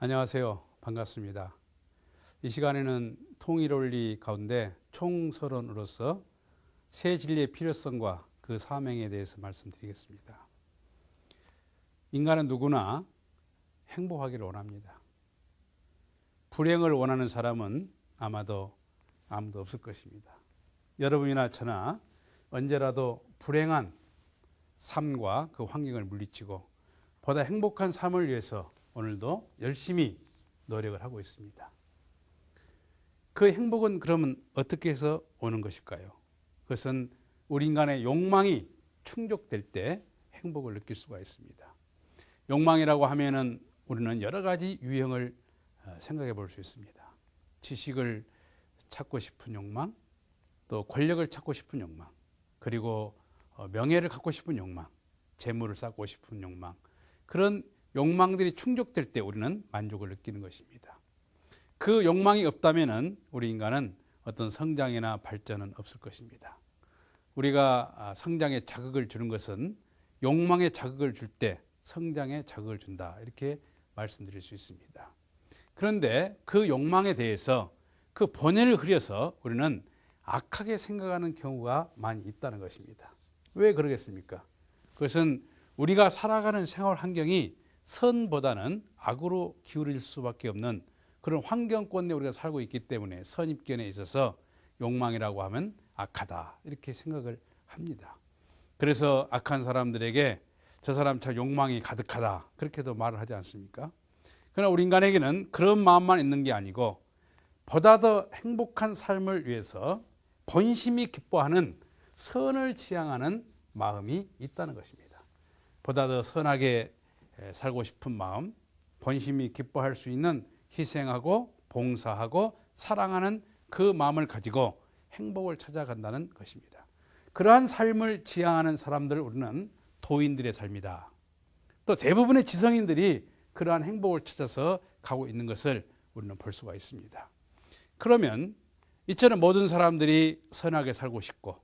안녕하세요. 반갑습니다. 이 시간에는 통일원리 가운데 총서론으로서 새 진리의 필요성과 그 사명에 대해서 말씀드리겠습니다. 인간은 누구나 행복하기를 원합니다. 불행을 원하는 사람은 아마도 아무도 없을 것입니다. 여러분이나 저나 언제라도 불행한 삶과 그 환경을 물리치고 보다 행복한 삶을 위해서 오늘도 열심히 노력을 하고 있습니다. 그 행복은 그러면 어떻게 해서 오는 것일까요? 그것은 우리 인간의 욕망이 충족될 때 행복을 느낄 수가 있습니다. 욕망이라고 하면은 우리는 여러 가지 유형을 생각해 볼 수 있습니다. 지식을 찾고 싶은 욕망, 또 권력을 찾고 싶은 욕망, 그리고 명예를 갖고 싶은 욕망, 재물을 쌓고 싶은 욕망, 그런 욕망들이 충족될 때 우리는 만족을 느끼는 것입니다. 그 욕망이 없다면 우리 인간은 어떤 성장이나 발전은 없을 것입니다. 우리가 성장에 자극을 주는 것은 욕망에 자극을 줄 때 성장에 자극을 준다, 이렇게 말씀드릴 수 있습니다. 그런데 그 욕망에 대해서 그 본연을 흐려서 우리는 악하게 생각하는 경우가 많이 있다는 것입니다. 왜 그러겠습니까? 그것은 우리가 살아가는 생활 환경이 선보다는 악으로 기울일 수밖에 없는 그런 환경권에 우리가 살고 있기 때문에 선입견에 있어서 욕망이라고 하면 악하다, 이렇게 생각을 합니다. 그래서 악한 사람들에게 저 사람 참 욕망이 가득하다, 그렇게도 말을 하지 않습니까? 그러나 우리 인간에게는 그런 마음만 있는 게 아니고 보다 더 행복한 삶을 위해서 본심이 기뻐하는 선을 지향하는 마음이 있다는 것입니다. 보다 더 선하게 살고 싶은 마음, 본심이 기뻐할 수 있는 희생하고 봉사하고 사랑하는 그 마음을 가지고 행복을 찾아간다는 것입니다. 그러한 삶을 지향하는 사람들을 우리는 도인들의 삶이다. 또 대부분의 지성인들이 그러한 행복을 찾아서 가고 있는 것을 우리는 볼 수가 있습니다. 그러면 이처럼 모든 사람들이 선하게 살고 싶고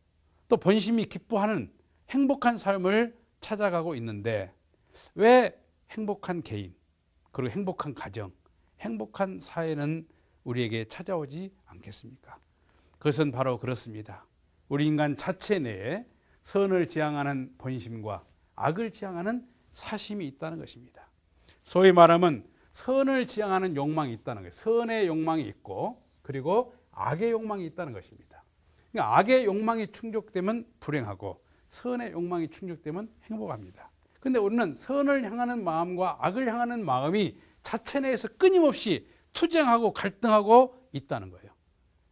또 본심이 기뻐하는 행복한 삶을 찾아가고 있는데 왜 행복한 개인, 그리고 행복한 가정, 행복한 사회는 우리에게 찾아오지 않겠습니까? 그것은 바로 그렇습니다. 우리 인간 자체 내에 선을 지향하는 본심과 악을 지향하는 사심이 있다는 것입니다. 소위 말하면 선을 지향하는 욕망이 있다는 거예요. 선의 욕망이 있고 그리고 악의 욕망이 있다는 것입니다. 그러니까 악의 욕망이 충족되면 불행하고 선의 욕망이 충족되면 행복합니다. 그런데 우리는 선을 향하는 마음과 악을 향하는 마음이 자체 내에서 끊임없이 투쟁하고 갈등하고 있다는 거예요.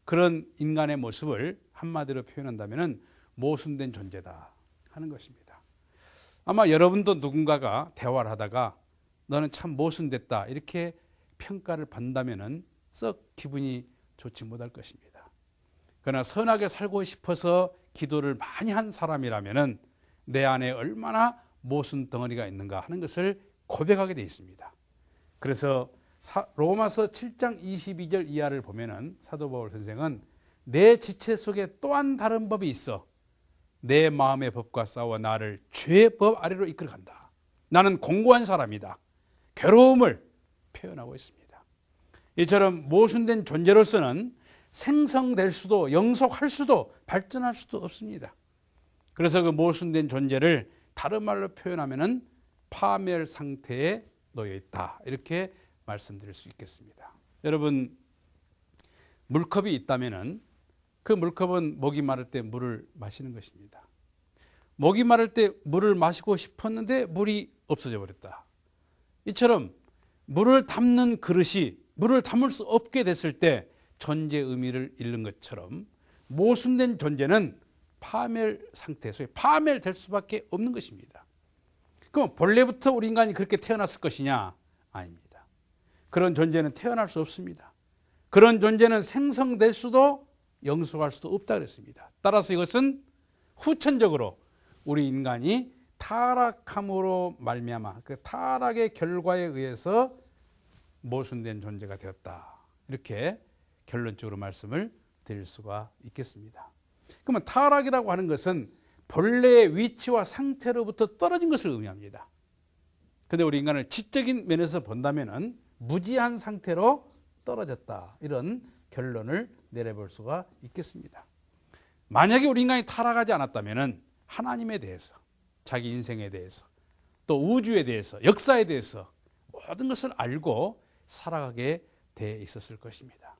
그런 인간의 모습을 한마디로 표현한다면 모순된 존재다 하는 것입니다. 아마 여러분도 누군가가 대화를 하다가 너는 참 모순됐다, 이렇게 평가를 받는다면 썩 기분이 좋지 못할 것입니다. 그러나 선하게 살고 싶어서 기도를 많이 한 사람이라면 내 안에 얼마나 모순 덩어리가 있는가 하는 것을 고백하게 되어 있습니다. 그래서 로마서 7장 22절 이하를 보면은 사도 바울 선생은 내 지체 속에 또한 다른 법이 있어 내 마음의 법과 싸워 나를 죄의 법 아래로 이끌어간다. 나는 공고한 사람이다. 괴로움을 표현하고 있습니다. 이처럼 모순된 존재로서는 생성될 수도 영속할 수도 발전할 수도 없습니다. 그래서 그 모순된 존재를 다른 말로 표현하면 파멸 상태에 놓여 있다, 이렇게 말씀드릴 수 있겠습니다. 여러분, 물컵이 있다면 그 물컵은 목이 마를 때 물을 마시는 것입니다. 목이 마를 때 물을 마시고 싶었는데 물이 없어져 버렸다. 이처럼 물을 담는 그릇이 물을 담을 수 없게 됐을 때 존재의 의미를 잃는 것처럼 모순된 존재는 파멸 상태, 소위 파멸될 수밖에 없는 것입니다. 그럼 본래부터 우리 인간이 그렇게 태어났을 것이냐? 아닙니다. 그런 존재는 태어날 수 없습니다. 그런 존재는 생성될 수도 영속할 수도 없다 그랬습니다. 따라서 이것은 후천적으로 우리 인간이 타락함으로 말미암아 그 타락의 결과에 의해서 모순된 존재가 되었다, 이렇게 결론적으로 말씀을 드릴 수가 있겠습니다. 그러면 타락이라고 하는 것은 본래의 위치와 상태로부터 떨어진 것을 의미합니다. 그런데 우리 인간을 지적인 면에서 본다면 무지한 상태로 떨어졌다. 이런 결론을 내려볼 수가 있겠습니다. 만약에 우리 인간이 타락하지 않았다면 하나님에 대해서, 자기 인생에 대해서, 또 우주에 대해서, 역사에 대해서 모든 것을 알고 살아가게 돼 있었을 것입니다.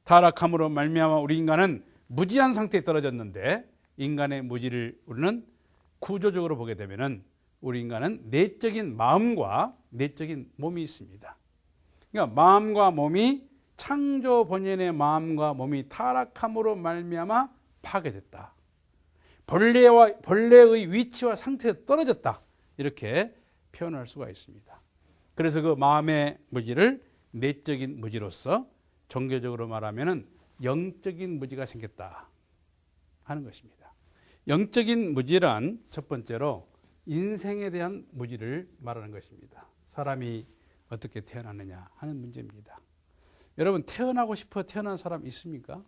타락함으로 말미암아 우리 인간은 무지한 상태에 떨어졌는데, 인간의 무지를 우리는 구조적으로 보게 되면 우리 인간은 내적인 마음과 내적인 몸이 있습니다. 그러니까 마음과 몸이, 창조 본연의 마음과 몸이 타락함으로 말미암아 파괴됐다. 본래의 위치와 상태에 떨어졌다. 이렇게 표현할 수가 있습니다. 그래서 그 마음의 무지를 내적인 무지로서 종교적으로 말하면 영적인 무지가 생겼다 하는 것입니다. 영적인 무지란 첫 번째로 인생에 대한 무지를 말하는 것입니다. 사람이 어떻게 태어났느냐 하는 문제입니다. 여러분, 태어나고 싶어 태어난 사람 있습니까?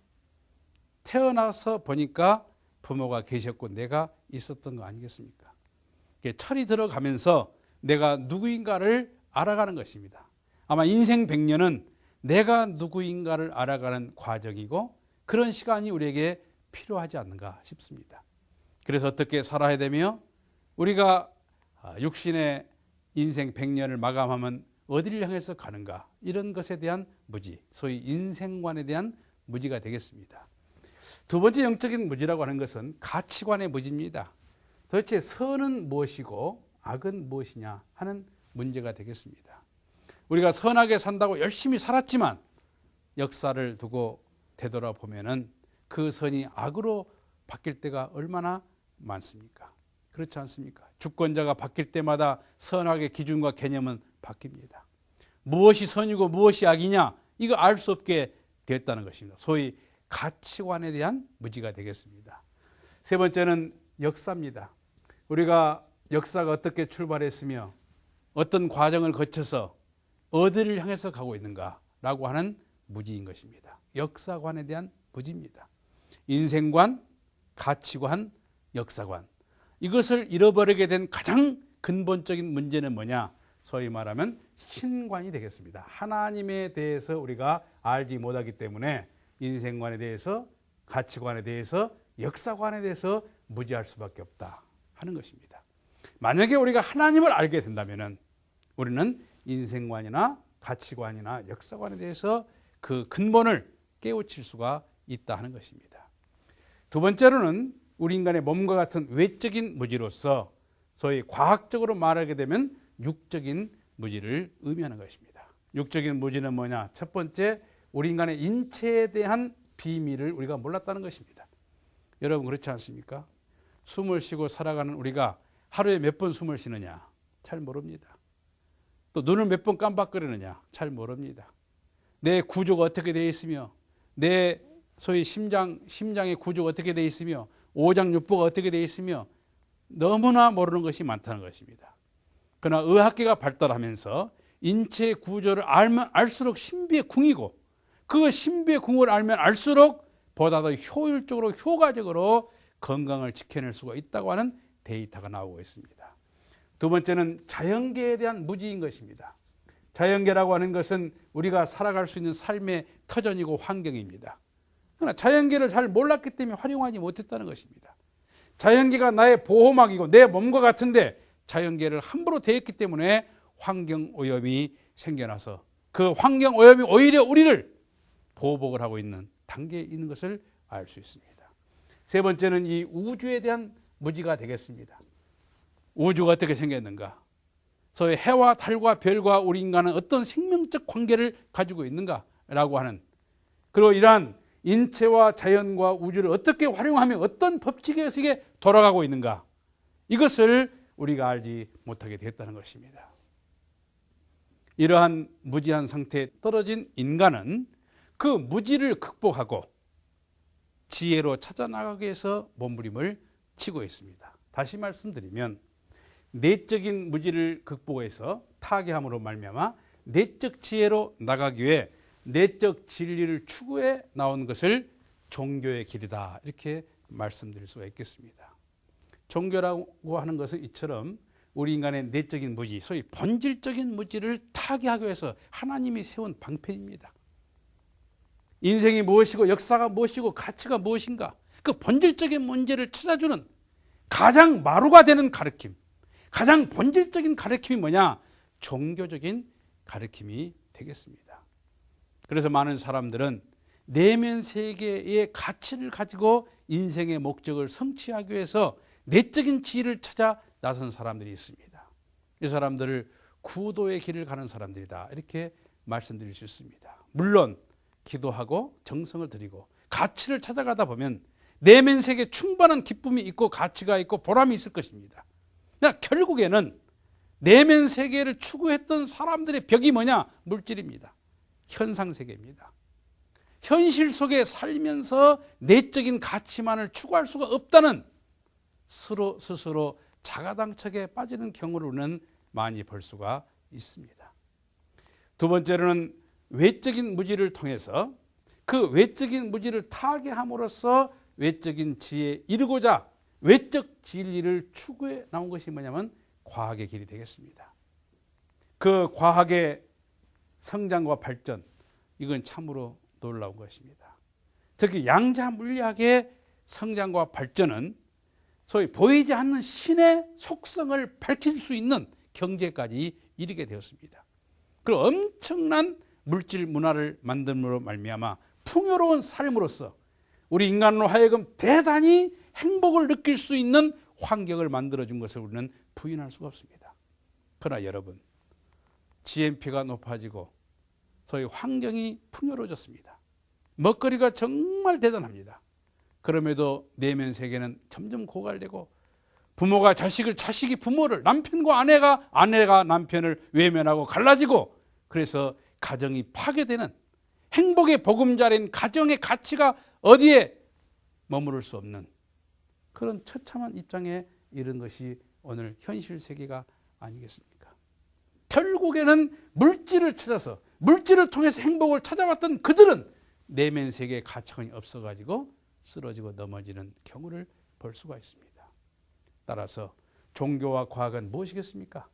태어나서 보니까 부모가 계셨고 내가 있었던 거 아니겠습니까? 철이 들어가면서 내가 누구인가를 알아가는 것입니다. 아마 인생 100년은 내가 누구인가를 알아가는 과정이고 그런 시간이 우리에게 필요하지 않는가 싶습니다. 그래서 어떻게 살아야 되며 우리가 육신의 인생 100년을 마감하면 어디를 향해서 가는가, 이런 것에 대한 무지, 소위 인생관에 대한 무지가 되겠습니다. 두 번째 영적인 무지라고 하는 것은 가치관의 무지입니다. 도대체 선은 무엇이고 악은 무엇이냐 하는 문제가 되겠습니다. 우리가 선하게 산다고 열심히 살았지만 역사를 두고 되돌아보면은 그 선이 악으로 바뀔 때가 얼마나 많습니까? 그렇지 않습니까? 주권자가 바뀔 때마다 선악의 기준과 개념은 바뀝니다. 무엇이 선이고 무엇이 악이냐, 이거 알 수 없게 되었다는 것입니다. 소위 가치관에 대한 무지가 되겠습니다. 세 번째는 역사입니다. 우리가 역사가 어떻게 출발했으며 어떤 과정을 거쳐서 어디를 향해서 가고 있는가라고 하는 무지인 것입니다. 역사관에 대한 무지입니다. 인생관, 가치관, 역사관, 이것을 잃어버리게 된 가장 근본적인 문제는 뭐냐? 소위 말하면 신관이 되겠습니다. 하나님에 대해서 우리가 알지 못하기 때문에 인생관에 대해서, 가치관에 대해서, 역사관에 대해서 무지할 수밖에 없다 하는 것입니다. 만약에 우리가 하나님을 알게 된다면 우리는 인생관이나 가치관이나 역사관에 대해서 그 근본을 깨우칠 수가 있다 하는 것입니다. 두 번째로는 우리 인간의 몸과 같은 외적인 무지로서 소위 과학적으로 말하게 되면 육적인 무지를 의미하는 것입니다. 육적인 무지는 뭐냐? 첫 번째, 우리 인간의 인체에 대한 비밀을 우리가 몰랐다는 것입니다. 여러분, 그렇지 않습니까? 숨을 쉬고 살아가는 우리가 하루에 몇 번 숨을 쉬느냐? 잘 모릅니다. 또 눈을 몇 번 깜빡거리느냐? 잘 모릅니다. 내 구조가 어떻게 되어 있으며 내 소위 심장의 구조가 어떻게 되어 있으며 오장육부가 어떻게 되어 있으며 너무나 모르는 것이 많다는 것입니다. 그러나 의학계가 발달하면서 인체의 구조를 알면 알수록 신비의 궁이고 그 신비의 궁을 알면 알수록 보다 더 효율적으로 효과적으로 건강을 지켜낼 수가 있다고 하는 데이터가 나오고 있습니다. 두 번째는 자연계에 대한 무지인 것입니다. 자연계라고 하는 것은 우리가 살아갈 수 있는 삶의 터전이고 환경입니다. 그러나 자연계를 잘 몰랐기 때문에 활용하지 못했다는 것입니다. 자연계가 나의 보호막이고 내 몸과 같은데 자연계를 함부로 대했기 때문에 환경오염이 생겨나서 그 환경오염이 오히려 우리를 보복을 하고 있는 단계에 있는 것을 알 수 있습니다. 세 번째는 이 우주에 대한 무지가 되겠습니다. 우주가 어떻게 생겼는가? 소위 해와 달과 별과 우리 인간은 어떤 생명적 관계를 가지고 있는가라고 하는, 그리고 이러한 인체와 자연과 우주를 어떻게 활용하며 어떤 법칙에 의해서 돌아가고 있는가, 이것을 우리가 알지 못하게 됐다는 것입니다. 이러한 무지한 상태에 떨어진 인간은 그 무지를 극복하고 지혜로 찾아나가기 위해서 몸부림을 치고 있습니다. 다시 말씀드리면 내적인 무지를 극복해서 타개함으로 말미암아 내적 지혜로 나가기 위해 내적 진리를 추구해 나온 것을 종교의 길이다, 이렇게 말씀드릴 수가 있겠습니다. 종교라고 하는 것은 이처럼 우리 인간의 내적인 무지, 소위 본질적인 무지를 타개하기 위해서 하나님이 세운 방편입니다. 인생이 무엇이고 역사가 무엇이고 가치가 무엇인가, 그 본질적인 문제를 찾아주는 가장 마루가 되는 가르침, 가장 본질적인 가르침이 뭐냐? 종교적인 가르침이 되겠습니다. 그래서 많은 사람들은 내면 세계의 가치를 가지고 인생의 목적을 성취하기 위해서 내적인 지혜를 찾아 나선 사람들이 있습니다. 이 사람들을 구도의 길을 가는 사람들이다, 이렇게 말씀드릴 수 있습니다. 물론 기도하고 정성을 들이고 가치를 찾아가다 보면 내면 세계에 충분한 기쁨이 있고 가치가 있고 보람이 있을 것입니다. 그러나 결국에는 내면 세계를 추구했던 사람들의 벽이 뭐냐? 물질입니다. 현상 세계입니다. 현실 속에 살면서 내적인 가치만을 추구할 수가 없다는 스스로 자가당착에 빠지는 경우를 우리는 많이 볼 수가 있습니다. 두 번째로는 외적인 무지를 통해서 그 외적인 무지를 타개함으로써 외적인 지혜에 이르고자 외적 진리를 추구해 나온 것이 뭐냐면 과학의 길이 되겠습니다. 그 과학의 성장과 발전, 이건 참으로 놀라운 것입니다. 특히 양자 물리학의 성장과 발전은 소위 보이지 않는 신의 속성을 밝힐 수 있는 경제까지 이르게 되었습니다. 그리고 엄청난 물질 문화를 만듦으로 말미암아 풍요로운 삶으로서 우리 인간으로 하여금 대단히 행복을 느낄 수 있는 환경을 만들어준 것을 우리는 부인할 수가 없습니다. 그러나 여러분, GNP가 높아지고 소위 환경이 풍요로워졌습니다. 먹거리가 정말 대단합니다. 그럼에도 내면 세계는 점점 고갈되고 부모가 자식을, 자식이 부모를, 남편과 아내가 남편을 외면하고 갈라지고, 그래서 가정이 파괴되는, 행복의 보금자리인 가정의 가치가 어디에 머무를 수 없는 그런 처참한 입장에 이른 것이 오늘 현실 세계가 아니겠습니까? 결국에는 물질을 찾아서 물질을 통해서 행복을 찾아왔던 그들은 내면 세계의 가치관이 없어가지고 쓰러지고 넘어지는 경우를 볼 수가 있습니다. 따라서 종교와 과학은 무엇이겠습니까?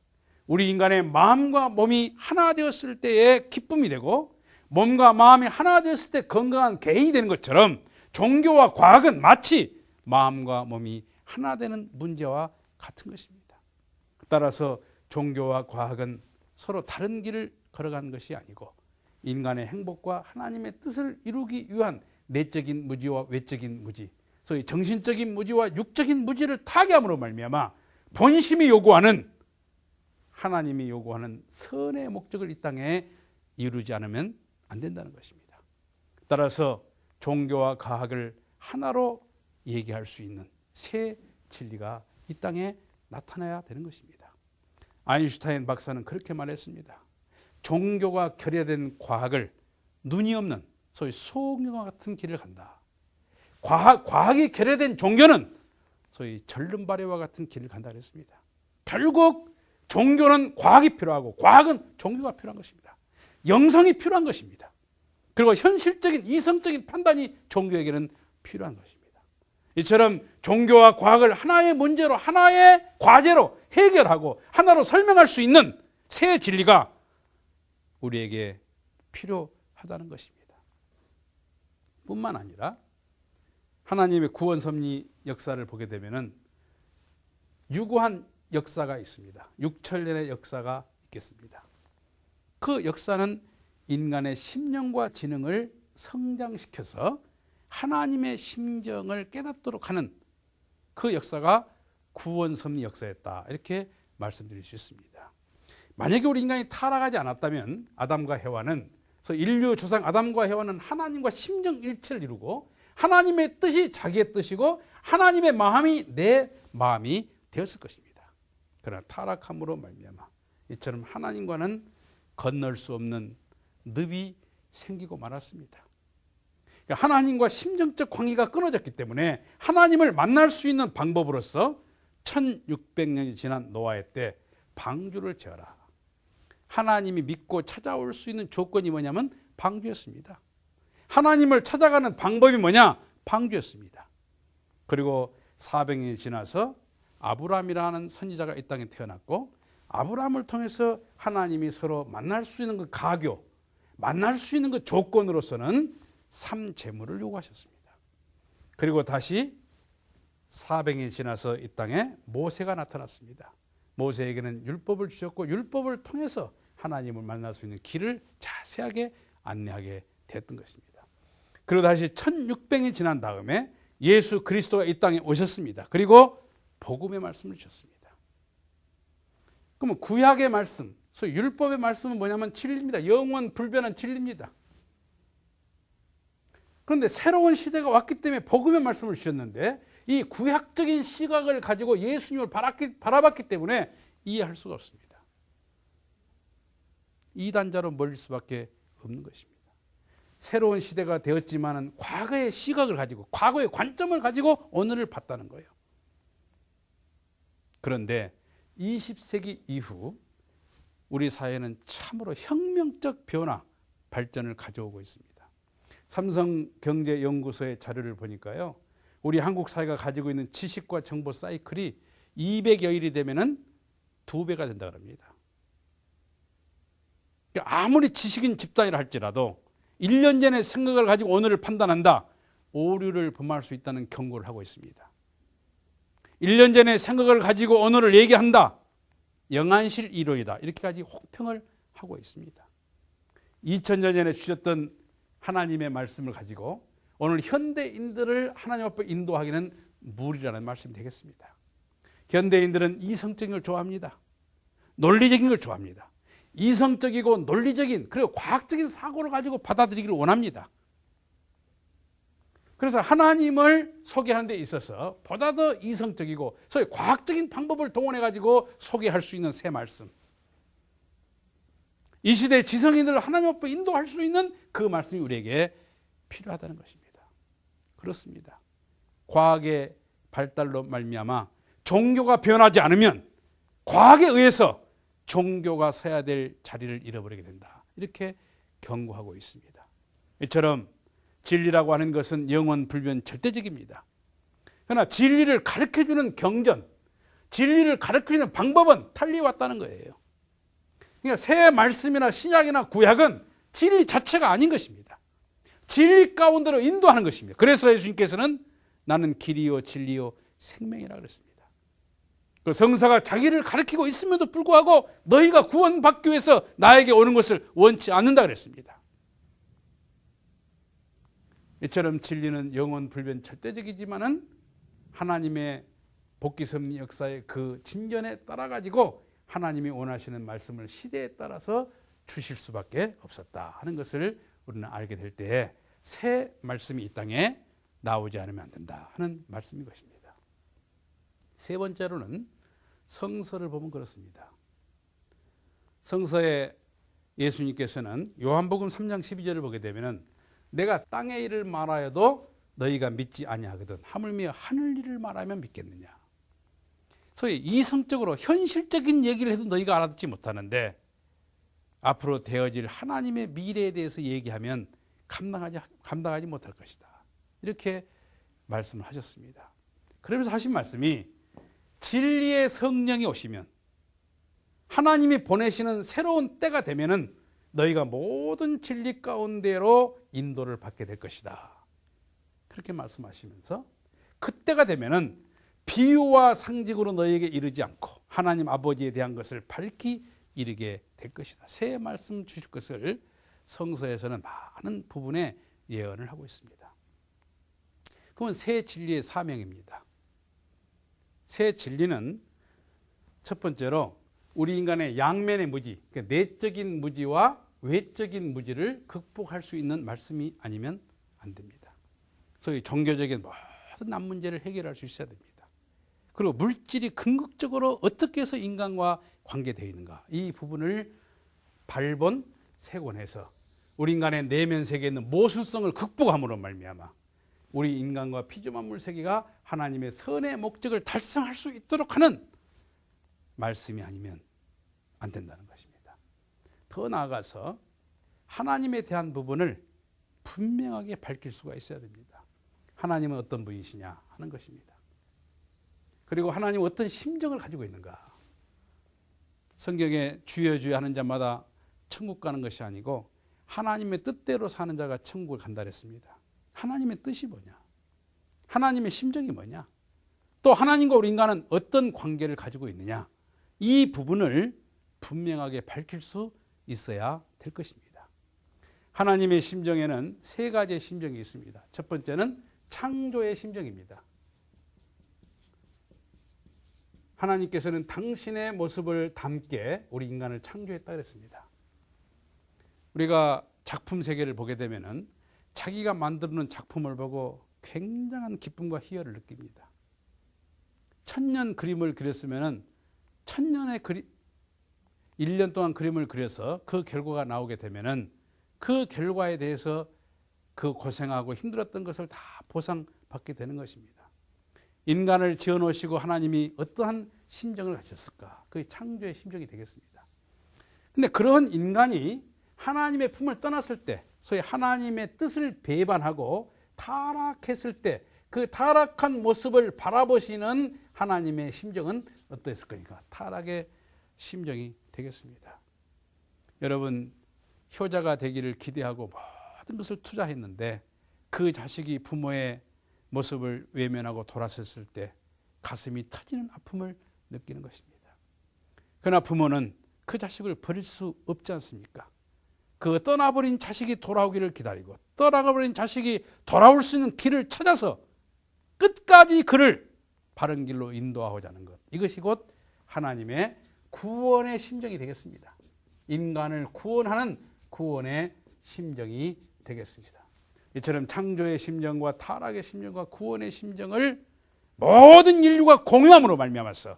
우리 인간의 마음과 몸이 하나 되었을 때의 기쁨이 되고 몸과 마음이 하나 되었을 때 건강한 개인이 되는 것처럼 종교와 과학은 마치 마음과 몸이 하나 되는 문제와 같은 것입니다. 따라서 종교와 과학은 서로 다른 길을 걸어가는 것이 아니고 인간의 행복과 하나님의 뜻을 이루기 위한 내적인 무지와 외적인 무지, 소위 정신적인 무지와 육적인 무지를 타개함으로 말미암아 본심이 요구하는, 하나님이 요구하는 선의 목적을 이 땅에 이루지 않으면 안 된다는 것입니다. 따라서 종교와 과학을 하나로 얘기할 수 있는 새 진리가 이 땅에 나타나야 되는 것입니다. 아인슈타인 박사는 그렇게 말했습니다. 종교가 결여된 과학을 눈이 없는 소위 소경과 같은 길을 간다. 과학이 결여된 종교는 소위 절름발이와 같은 길을 간다 그랬습니다. 결국 종교는 과학이 필요하고 과학은 종교가 필요한 것입니다. 영성이 필요한 것입니다. 그리고 현실적인 이성적인 판단이 종교에게는 필요한 것입니다. 이처럼 종교와 과학을 하나의 문제로, 하나의 과제로 해결하고 하나로 설명할 수 있는 새 진리가 우리에게 필요하다는 것입니다. 뿐만 아니라 하나님의 구원 섭리 역사를 보게 되면은 유구한 역사가 있습니다. 6천년의 역사가 있겠습니다. 그 역사는 인간의 심령과 지능을 성장시켜서 하나님의 심정을 깨닫도록 하는 그 역사가 구원 섭리 역사였다, 이렇게 말씀드릴 수 있습니다. 만약에 우리 인간이 타락하지 않았다면 아담과 헤와는, 그래서 인류 조상 아담과 헤와는 하나님과 심정 일체를 이루고 하나님의 뜻이 자기의 뜻이고 하나님의 마음이 내 마음이 되었을 것입니다. 그러나 타락함으로 말미암아 이처럼 하나님과는 건널 수 없는 늪이 생기고 말았습니다. 하나님과 심정적 관계가 끊어졌기 때문에 하나님을 만날 수 있는 방법으로서 1600년이 지난 노아의 때 방주를 지어라. 하나님이 믿고 찾아올 수 있는 조건이 뭐냐면 방주였습니다. 하나님을 찾아가는 방법이 뭐냐? 방주였습니다. 그리고 400년이 지나서 아브라함이라는 선지자가 이 땅에 태어났고, 아브라함을 통해서 하나님이 서로 만날 수 있는 그 가교, 만날 수 있는 그 조건으로서는 삼재물을 요구하셨습니다. 그리고 다시 400년이 지나서 이 땅에 모세가 나타났습니다. 모세에게는 율법을 주셨고, 율법을 통해서 하나님을 만날 수 있는 길을 자세하게 안내하게 됐던 것입니다. 그리고 다시 1600년이 지난 다음에 예수 그리스도가 이 땅에 오셨습니다. 그리고 복음의 말씀을 주셨습니다. 그러면 구약의 말씀, 소위 율법의 말씀은 뭐냐면 진리입니다. 영원 불변한 진리입니다. 그런데 새로운 시대가 왔기 때문에 복음의 말씀을 주셨는데, 이 구약적인 시각을 가지고 예수님을 바라봤기 때문에 이해할 수가 없습니다. 이단자로 몰릴 수밖에 없는 것입니다. 새로운 시대가 되었지만 과거의 시각을 가지고, 과거의 관점을 가지고 오늘을 봤다는 거예요. 그런데 20세기 이후 우리 사회는 참으로 혁명적 변화, 발전을 가져오고 있습니다. 삼성경제연구소의 자료를 보니까요, 우리 한국 사회가 가지고 있는 지식과 정보 사이클이 200여일이 되면은 2배가 된다 그럽니다. 아무리 지식인 집단이라 할지라도 1년 전에 생각을 가지고 오늘을 판단한다, 오류를 범할 수 있다는 경고를 하고 있습니다. 1년 전에 생각을 가지고 오늘을 얘기한다, 영안실 이론이다, 이렇게까지 혹평을 하고 있습니다. 2000년 전에 주셨던 하나님의 말씀을 가지고 오늘 현대인들을 하나님 앞에 인도하기는 무리라는 말씀이 되겠습니다. 현대인들은 이성적인 걸 좋아합니다. 논리적인 걸 좋아합니다. 이성적이고 논리적인, 그리고 과학적인 사고를 가지고 받아들이기를 원합니다. 그래서 하나님을 소개하는 데 있어서 보다 더 이성적이고 소위 과학적인 방법을 동원해 가지고 소개할 수 있는 새 말씀, 이 시대의 지성인들을 하나님 앞에 인도할 수 있는 그 말씀이 우리에게 필요하다는 것입니다. 그렇습니다. 과학의 발달로 말미암아 종교가 변하지 않으면 과학에 의해서 종교가 서야 될 자리를 잃어버리게 된다, 이렇게 경고하고 있습니다. 이처럼 진리라고 하는 것은 영원 불변 절대적입니다. 그러나 진리를 가르쳐주는 경전, 진리를 가르쳐주는 방법은 달리왔다는 거예요. 그러니까 새 말씀이나 신약이나 구약은 진리 자체가 아닌 것입니다. 진리 가운데로 인도하는 것입니다. 그래서 예수님께서는 나는 길이요 진리요 생명이라 그랬습니다. 그 성사가 자기를 가르치고 있음에도 불구하고 너희가 구원받기 위해서 나에게 오는 것을 원치 않는다 그랬습니다. 이처럼 진리는 영원 불변 절대적이지만은 하나님의 복귀 섭리 역사의 그 진전에 따라 가지고 하나님이 원하시는 말씀을 시대에 따라서 주실 수밖에 없었다 하는 것을 우리는 알게 될 때에 새 말씀이 이 땅에 나오지 않으면 안 된다 하는 말씀인 것입니다. 세 번째로는 성서를 보면 그렇습니다. 성서에 예수님께서는 요한복음 3장 12절을 보게 되면 내가 땅의 일을 말하여도 너희가 믿지 아니하거든 하물며 하늘 일을 말하면 믿겠느냐. 소위 이성적으로 현실적인 얘기를 해도 너희가 알아듣지 못하는데 앞으로 되어질 하나님의 미래에 대해서 얘기하면 감당하지 못할 것이다, 이렇게 말씀을 하셨습니다. 그러면서 하신 말씀이 진리의 성령이 오시면, 하나님이 보내시는 새로운 때가 되면은 너희가 모든 진리 가운데로 인도를 받게 될 것이다, 그렇게 말씀하시면서 그때가 되면은 비유와 상징으로 너희에게 이르지 않고 하나님 아버지에 대한 것을 밝히 이르게 될 것이다, 새 말씀 주실 것을 성서에서는 많은 부분에 예언을 하고 있습니다. 그건 새 진리의 사명입니다. 새 진리는 첫 번째로 우리 인간의 양면의 무지, 그러니까 내적인 무지와 외적인 무지를 극복할 수 있는 말씀이 아니면 안 됩니다. 소위 종교적인 모든 난 문제를 해결할 수 있어야 됩니다. 그리고 물질이 궁극적으로 어떻게 해서 인간과 관계되어 있는가, 이 부분을 발본 세 권에서 우리 인간의 내면 세계에 있는 모순성을 극복함으로 말미암아 우리 인간과 피조만물 세계가 하나님의 선의 목적을 달성할 수 있도록 하는 말씀이 아니면 안 된다는 것입니다. 더 나아가서 하나님에 대한 부분을 분명하게 밝힐 수가 있어야 됩니다. 하나님은 어떤 분이시냐 하는 것입니다. 그리고 하나님 어떤 심정을 가지고 있는가. 성경에 주여 주여 하는 자마다 천국 가는 것이 아니고 하나님의 뜻대로 사는 자가 천국을 간다 그랬습니다. 하나님의 뜻이 뭐냐? 하나님의 심정이 뭐냐? 또 하나님과 우리 인간은 어떤 관계를 가지고 있느냐? 이 부분을 분명하게 밝힐 수 있어야 될 것입니다. 하나님의 심정에는 세 가지의 심정이 있습니다. 첫 번째는 창조의 심정입니다. 하나님께서는 당신의 모습을 담게 우리 인간을 창조했다 그랬습니다. 우리가 작품 세계를 보게 되면은 자기가 만드는 작품을 보고 굉장한 기쁨과 희열을 느낍니다. 1000년 그림을 그렸으면은 1000년의 1년 동안 그림을 그려서 그 결과가 나오게 되면은 그 결과에 대해서 그 고생하고 힘들었던 것을 다 보상받게 되는 것입니다. 인간을 지어놓으시고 하나님이 어떠한 심정을 가졌을까? 그게 창조의 심정이 되겠습니다. 근데 그런 인간이 하나님의 품을 떠났을 때, 소위 하나님의 뜻을 배반하고 타락했을 때 그 타락한 모습을 바라보시는 하나님의 심정은 어떠했을 거니까? 타락의 심정이 되겠습니다. 여러분, 효자가 되기를 기대하고 모든 것을 투자했는데 그 자식이 부모의 모습을 외면하고 돌아섰을 때 가슴이 터지는 아픔을 느끼는 것입니다. 그러나 부모는 그 자식을 버릴 수 없지 않습니까? 그 떠나버린 자식이 돌아오기를 기다리고 떠나가버린 자식이 돌아올 수 있는 길을 찾아서 끝까지 그를 바른 길로 인도하고자 하는 것, 이것이 곧 하나님의 구원의 심정이 되겠습니다. 인간을 구원하는 구원의 심정이 되겠습니다. 이처럼 창조의 심정과 타락의 심정과 구원의 심정을 모든 인류가 공유함으로 말미암아서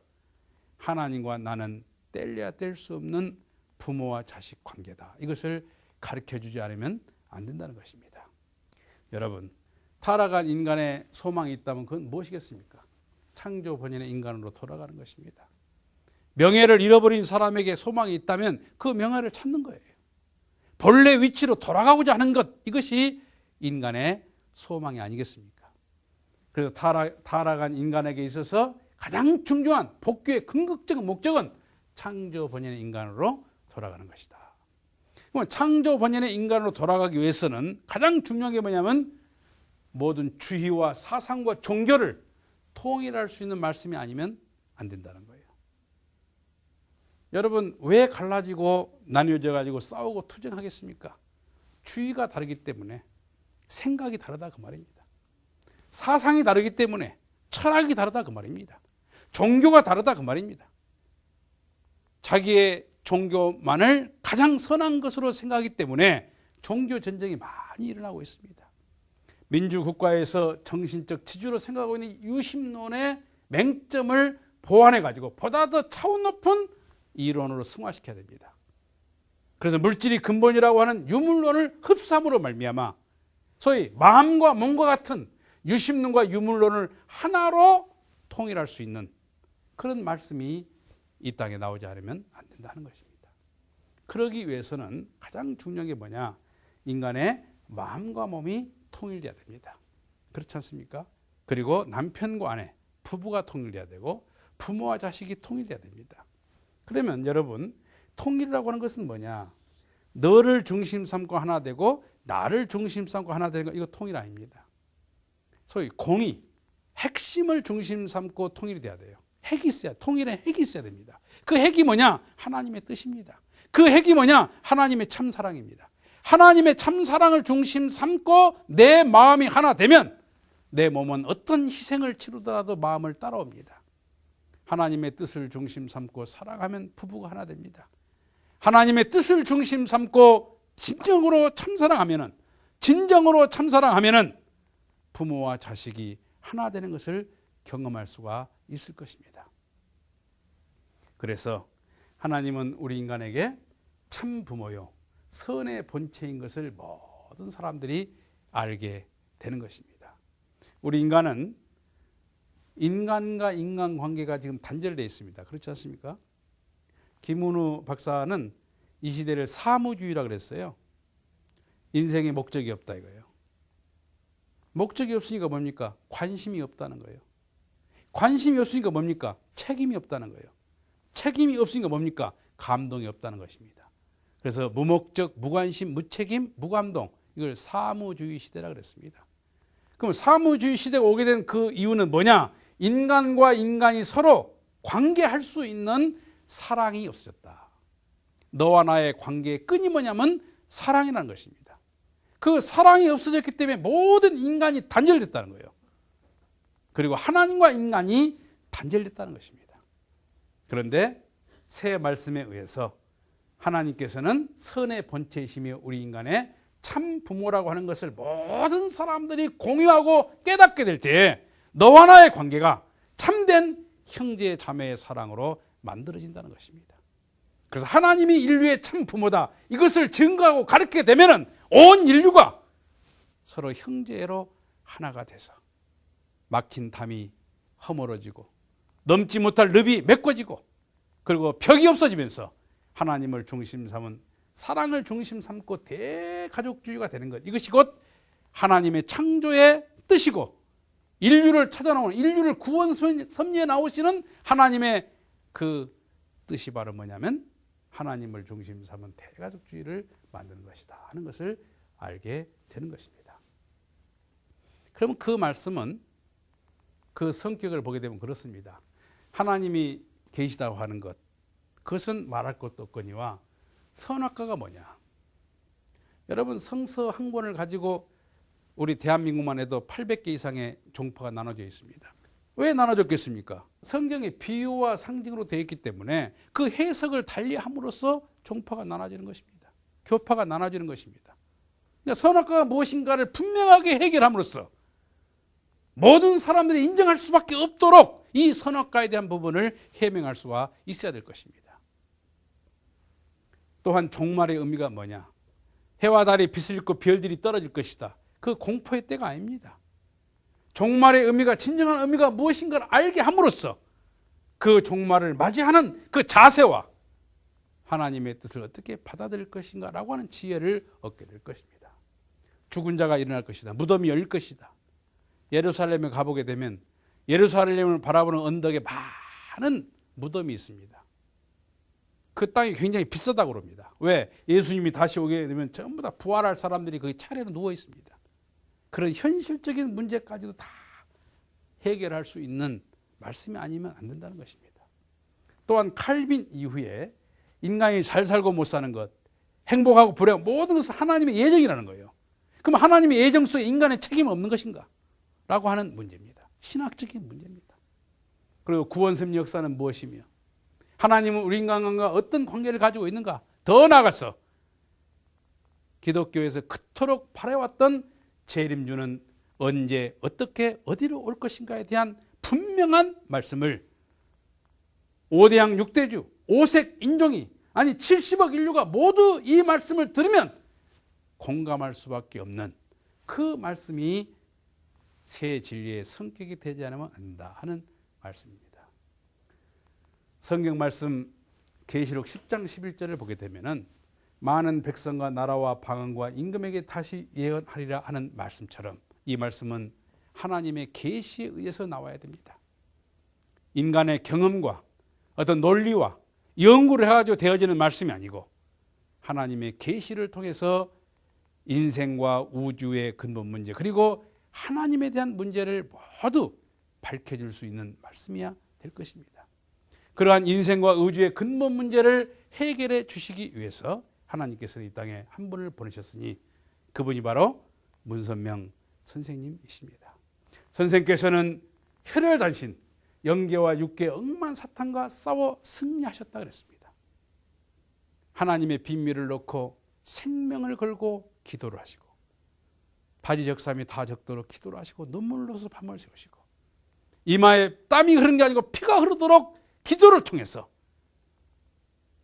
하나님과 나는 뗄래야 뗄 수 없는 부모와 자식 관계다. 이것을 가르쳐주지 않으면 안 된다는 것입니다. 여러분, 타락한 인간의 소망이 있다면 그건 무엇이겠습니까? 창조 본연의 인간으로 돌아가는 것입니다. 명예를 잃어버린 사람에게 소망이 있다면 그 명예를 찾는 거예요. 본래 위치로 돌아가고자 하는 것, 이것이 인간의 소망이 아니겠습니까? 그래서 타락한 인간에게 있어서 가장 중요한 복귀의 궁극적인 목적은 창조 본연의 인간으로 돌아가는 것이다. 그럼 창조 본연의 인간으로 돌아가기 위해서는 가장 중요한 게 뭐냐면 모든 주의와 사상과 종교를 통일할 수 있는 말씀이 아니면 안 된다는 거예요. 여러분, 왜 갈라지고 나뉘어져 가지고 싸우고 투쟁하겠습니까? 주의가 다르기 때문에, 생각이 다르다 그 말입니다. 사상이 다르기 때문에, 철학이 다르다 그 말입니다. 종교가 다르다 그 말입니다. 자기의 종교만을 가장 선한 것으로 생각하기 때문에 종교 전쟁이 많이 일어나고 있습니다. 민주국가에서 정신적 지주로 생각하고 있는 유심론의 맹점을 보완해 가지고 보다 더 차원 높은 이론으로 승화시켜야 됩니다. 그래서 물질이 근본이라고 하는 유물론을 흡수함으로 말미암아 소위 마음과 몸과 같은 유심론과 유물론을 하나로 통일할 수 있는 그런 말씀이 이 땅에 나오지 않으면 안 된다는 것입니다. 그러기 위해서는 가장 중요한 게 뭐냐? 인간의 마음과 몸이 통일돼야 됩니다. 그렇지 않습니까? 그리고 남편과 아내, 부부가 통일돼야 되고 부모와 자식이 통일돼야 됩니다. 그러면 여러분, 통일이라고 하는 것은 뭐냐? 너를 중심 삼고 하나 되고 나를 중심 삼고 하나 되는 거, 이거 통일 아닙니다. 소위 공의, 핵심을 중심 삼고 통일이 돼야 돼요. 핵이 있어야, 통일에 핵이 있어야 됩니다. 그 핵이 뭐냐? 하나님의 뜻입니다. 그 핵이 뭐냐? 하나님의 참사랑입니다. 하나님의 참사랑을 중심 삼고 내 마음이 하나 되면 내 몸은 어떤 희생을 치르더라도 마음을 따라옵니다. 하나님의 뜻을 중심 삼고 사랑하면 부부가 하나 됩니다. 하나님의 뜻을 중심 삼고 진정으로 참사랑하면은, 진정으로 참사랑하면은 부모와 자식이 하나 되는 것을 경험할 수가 있을 것입니다. 그래서 하나님은 우리 인간에게 참 부모요, 선의 본체인 것을 모든 사람들이 알게 되는 것입니다. 우리 인간은 인간과 인간관계가 지금 단절되어 있습니다. 그렇지 않습니까? 김은우 박사는 이 시대를 사무주의라고 그랬어요. 인생에 목적이 없다 이거예요. 목적이 없으니까 뭡니까? 관심이 없다는 거예요. 관심이 없으니까 뭡니까? 책임이 없다는 거예요. 책임이 없으니까 뭡니까? 감동이 없다는 것입니다. 그래서 무목적, 무관심, 무책임, 무감동, 이걸 사무주의 시대라 그랬습니다. 그럼 사무주의 시대가 오게 된 그 이유는 뭐냐? 인간과 인간이 서로 관계할 수 있는 사랑이 없어졌다. 너와 나의 관계의 끈이 뭐냐면 사랑이라는 것입니다. 그 사랑이 없어졌기 때문에 모든 인간이 단절됐다는 거예요. 그리고 하나님과 인간이 단절됐다는 것입니다. 그런데 새 말씀에 의해서 하나님께서는 선의 본체이시며 우리 인간의 참 부모라고 하는 것을 모든 사람들이 공유하고 깨닫게 될 때 너와 나의 관계가 참된 형제 자매의 사랑으로 만들어진다는 것입니다. 그래서 하나님이 인류의 참 부모다, 이것을 증거하고 가르치게 되면 온 인류가 서로 형제로 하나가 돼서 막힌 담이 허물어지고 넘지 못할 늪이 메꿔지고 그리고 벽이 없어지면서 하나님을 중심 삼은 사랑을 중심 삼고 대가족주의가 되는 것, 이것이 곧 하나님의 창조의 뜻이고 인류를 찾아 나오는, 인류를 구원 섭리에 나오시는 하나님의 그 뜻이 바로 뭐냐면 하나님을 중심 삼은 대가족주의를 만드는 것이다 하는 것을 알게 되는 것입니다. 그러면 그 말씀은 그 성격을 보게 되면 그렇습니다. 하나님이 계시다고 하는 것, 그것은 말할 것도 없거니와 선악과가 뭐냐? 여러분, 성서 한 권을 가지고 우리 대한민국만 해도 800개 이상의 종파가 나눠져 있습니다. 왜 나눠졌겠습니까? 성경에 비유와 상징으로 되어 있기 때문에 그 해석을 달리함으로써 종파가 나눠지는 것입니다. 교파가 나눠지는 것입니다. 그러니까 선악과가 무엇인가를 분명하게 해결함으로써 모든 사람들이 인정할 수밖에 없도록 이 선악과에 대한 부분을 해명할 수가 있어야 될 것입니다. 또한 종말의 의미가 뭐냐? 해와 달이 빛을 잃고 별들이 떨어질 것이다. 그 공포의 때가 아닙니다. 종말의 의미가, 진정한 의미가 무엇인가를 알게 함으로써 그 종말을 맞이하는 그 자세와 하나님의 뜻을 어떻게 받아들일 것인가 라고 하는 지혜를 얻게 될 것입니다. 죽은 자가 일어날 것이다. 무덤이 열릴 것이다. 예루살렘에 가보게 되면 예루살렘을 바라보는 언덕에 많은 무덤이 있습니다. 그 땅이 굉장히 비싸다고 그럽니다. 왜? 예수님이 다시 오게 되면 전부 다 부활할 사람들이 거기 차례로 누워 있습니다. 그런 현실적인 문제까지도 다 해결할 수 있는 말씀이 아니면 안 된다는 것입니다. 또한 칼빈 이후에 인간이 잘 살고 못 사는 것, 행복하고 불행, 모든 것은 하나님의 예정이라는 거예요. 그럼 하나님의 예정 속에 인간의 책임은 없는 것인가? 라고 하는 문제입니다. 신학적인 문제입니다. 그리고 구원섭리 역사는 무엇이며 하나님은 우리 인간과 어떤 관계를 가지고 있는가? 더 나아가서 기독교에서 그토록 바래왔던 재림주는 언제, 어떻게, 어디로 올 것인가에 대한 분명한 말씀을 5대양 6대주, 5색 인종이, 아니 70억 인류가 모두 이 말씀을 들으면 공감할 수밖에 없는 그 말씀이 새 진리의 성격이 되지 않으면 안 된다 하는 말씀입니다. 성경 말씀 계시록 10장 11절을 보게 되면은 많은 백성과 나라와 방언과 임금에게 다시 예언하리라 하는 말씀처럼 이 말씀은 하나님의 계시에 의해서 나와야 됩니다. 인간의 경험과 어떤 논리와 연구를 해가지고 되어지는 말씀이 아니고 하나님의 계시를 통해서 인생과 우주의 근본 문제 그리고 하나님에 대한 문제를 모두 밝혀줄 수 있는 말씀이야 될 것입니다. 그러한 인생과 우주의 근본 문제를 해결해 주시기 위해서 하나님께서 이 땅에 한 분을 보내셨으니 그분이 바로 문선명 선생님이십니다. 선생께서는 혈혈단신, 영계와 육계 억만 사탄과 싸워 승리하셨다 그랬습니다. 하나님의 비밀을 놓고 생명을 걸고 기도를 하시고 바지 적삼이 다 적도록 기도를 하시고 눈물을 흘려서 밤을 새우시고 이마에 땀이 흐르는 게 아니고 피가 흐르도록 기도를 통해서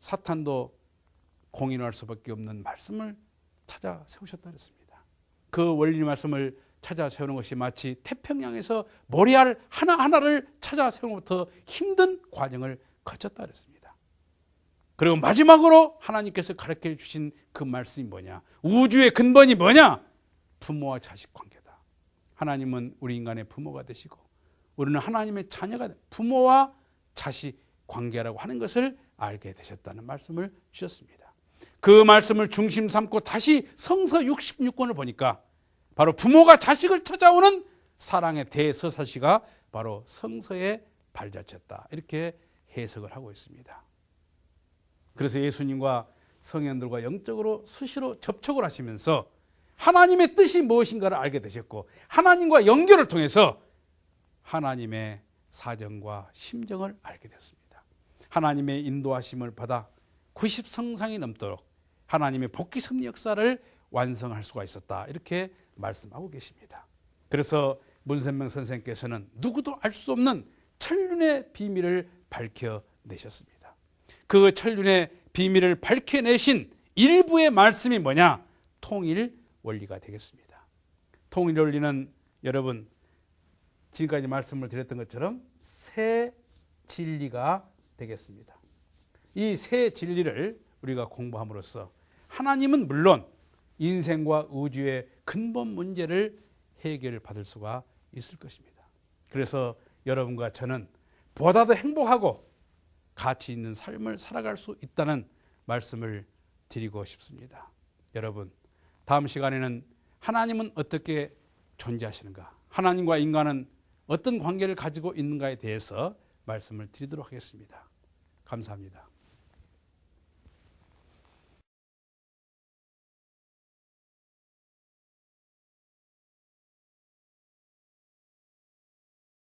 사탄도 공인할 수밖에 없는 말씀을 찾아 세우셨다 그랬습니다. 그 원리 말씀을 찾아 세우는 것이 마치 태평양에서 모래알 하나하나를 찾아 세우는 것부터 힘든 과정을 거쳤다 그랬습니다. 그리고 마지막으로 하나님께서 가르쳐 주신 그 말씀이 뭐냐? 우주의 근본이 뭐냐? 부모와 자식 관계다. 하나님은 우리 인간의 부모가 되시고 우리는 하나님의 자녀가 부모와 자식 관계라고 하는 것을 알게 되셨다는 말씀을 주셨습니다. 그 말씀을 중심 삼고 다시 성서 66권을 보니까 바로 부모가 자식을 찾아오는 사랑의 대서사시가 바로 성서의 발자취였다. 이렇게 해석을 하고 있습니다. 그래서 예수님과 성현들과 영적으로 수시로 접촉을 하시면서 하나님의 뜻이 무엇인가를 알게 되셨고 하나님과 연결을 통해서 하나님의 사정과 심정을 알게 되었습니다. 하나님의 인도하심을 받아 90성상이 넘도록 하나님의 복귀 섭리 역사를 완성할 수가 있었다. 이렇게 말씀하고 계십니다. 그래서 문선명 선생께서는 누구도 알 수 없는 천륜의 비밀을 밝혀내셨습니다. 그 천륜의 비밀을 밝혀내신 일부의 말씀이 뭐냐? 통일 원리가 되겠습니다. 통일 원리는 여러분 지금까지 말씀을 드렸던 것처럼 새 진리가 되겠습니다. 이 새 진리를 우리가 공부함으로써 하나님은 물론 인생과 우주의 근본 문제를 해결받을 수가 있을 것입니다. 그래서 여러분과 저는 보다 더 행복하고 가치 있는 삶을 살아갈 수 있다는 말씀을 드리고 싶습니다. 여러분, 다음 시간에는 하나님은 어떻게 존재하시는가, 하나님과 인간은 어떤 관계를 가지고 있는가에 대해서 말씀을 드리도록 하겠습니다. 감사합니다.